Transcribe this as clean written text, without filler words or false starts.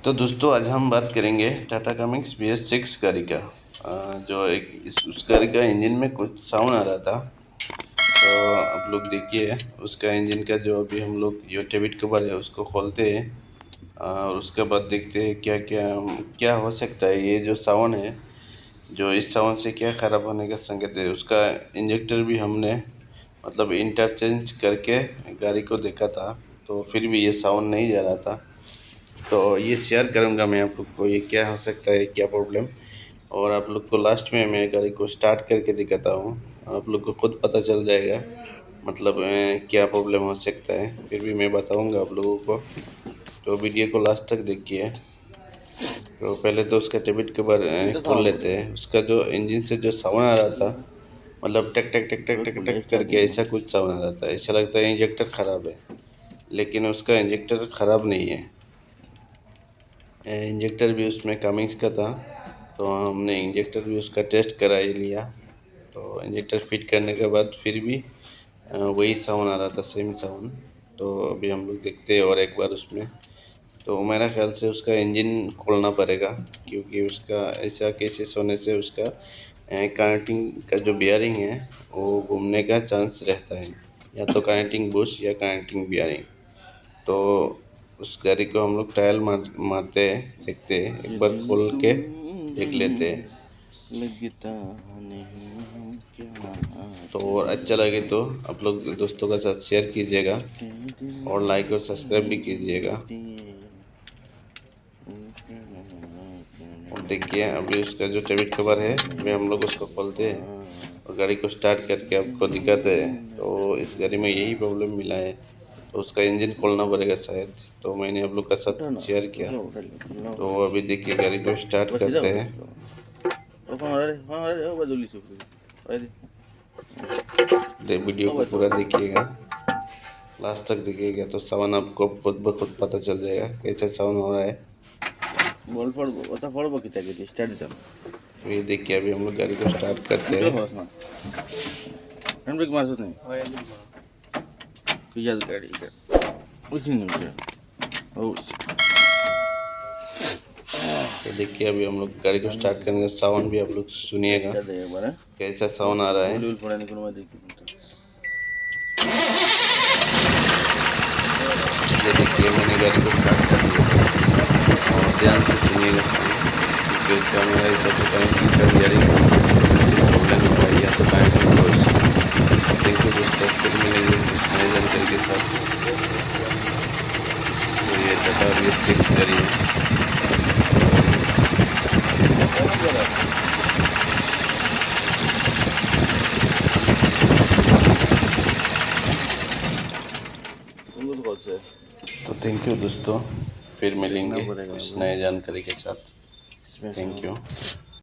तो दोस्तों आज हम बात करेंगे टाटा कमिक्स BS6 गाड़ी का। जो उस गाड़ी का इंजन में कुछ साउंड आ रहा था। तो आप लोग देखिए उसका इंजन का जो अभी हम लोग जो टेबिट कवर है उसको खोलते हैं और उसके बाद देखते हैं क्या क्या क्या हो सकता है। ये जो साउंड है जो इस साउंड से क्या ख़राब होने का संकेत है। उसका इंजेक्टर भी हमने मतलब इंटरचेंज करके गाड़ी को देखा था तो फिर भी ये साउंड नहीं जा रहा था। तो ये शेयर करूँगा मैं आप लोग को ये क्या हो सकता है क्या प्रॉब्लम। और आप लोग को लास्ट में मैं गाड़ी को स्टार्ट करके दिखाता हूँ, आप लोग को खुद पता चल जाएगा मतलब क्या प्रॉब्लम हो सकता है। फिर भी मैं बताऊँगा आप लोगों को, तो वीडियो को लास्ट तक देखिए। तो पहले तो उसका टेबिट कवर खोल लेते हैं। उसका जो इंजन से जो साउंड आ रहा था मतलब टक टक टक टक टक टक करके ऐसा कुछ साउंड आ रहा था। ऐसा लगता है इंजेक्टर ख़राब है, लेकिन उसका इंजेक्टर ख़राब नहीं है। इंजेक्टर भी उसमें कमिंग्स का था, तो हमने इंजेक्टर भी उसका टेस्ट करा ही लिया। तो इंजेक्टर फिट करने के बाद फिर भी वही साउंड आ रहा था, सेम साउंड। तो अभी हम लोग देखते हैं और एक बार उसमें। तो मेरा ख्याल से उसका इंजन खोलना पड़ेगा, क्योंकि उसका ऐसा केसेस होने से उसका कनेक्टिंग का जो बियरिंग है वो घूमने का चांस रहता है, या तो कनेक्टिंग बुश या कनेक्टिंग बियरिंग। तो उस गाड़ी को हम लोग ट्रायल मारते हैं, देखते हैं, एक बार खोल के देख लेते हैं। लगता नहीं क्या तो और अच्छा लगे तो आप लोग दोस्तों के साथ शेयर कीजिएगा और लाइक और सब्सक्राइब भी कीजिएगा। और देखिए अभी उसका जो टेबिट कवर है अभी हम लोग उसको खोलते हैं और गाड़ी को स्टार्ट करके आपको दिखाते हैं। तो इस गाड़ी में यही प्रॉब्लम मिला है, तो उसका इंजन खोलना पड़ेगा शायद। तो मैंने आप लोग का साथ शेयर किया। तो अभी देखिए गाड़ी को स्टार्ट करते हैं। वीडियो को पूरा देखिएगा, लास्ट तक देखिएगा तो साउंड आपको खुद ब खुद पता चल जाएगा कैसा साउंड हो रहा है। ये देखिए अभी हम लोग गाड़ी को स्टार्ट करते हैं। तो देखिए अभी हम लोग गाड़ी को स्टार्ट करने का साउंड भी आप लोग सुनिएगा कैसा साउंड आ रहा है। ये देखिए मैंने गाड़ी को स्टार्ट कर दिया और ध्यान से सुनिएगा क्योंकि उसका मेरा ऐसा तो कनेक्टिंग का बियरिंग प्रॉब्लम हो रही है। तो कनेक्टिंग को देखो दोस्तों फिर मिलेंगे कुछ नए जानकारी के साथ। तो ये टाटा BS6 गाड़ी है। तो थैंक यू दोस्तों, फिर मिलेंगे कुछ नए जानकारी के साथ। Thank you.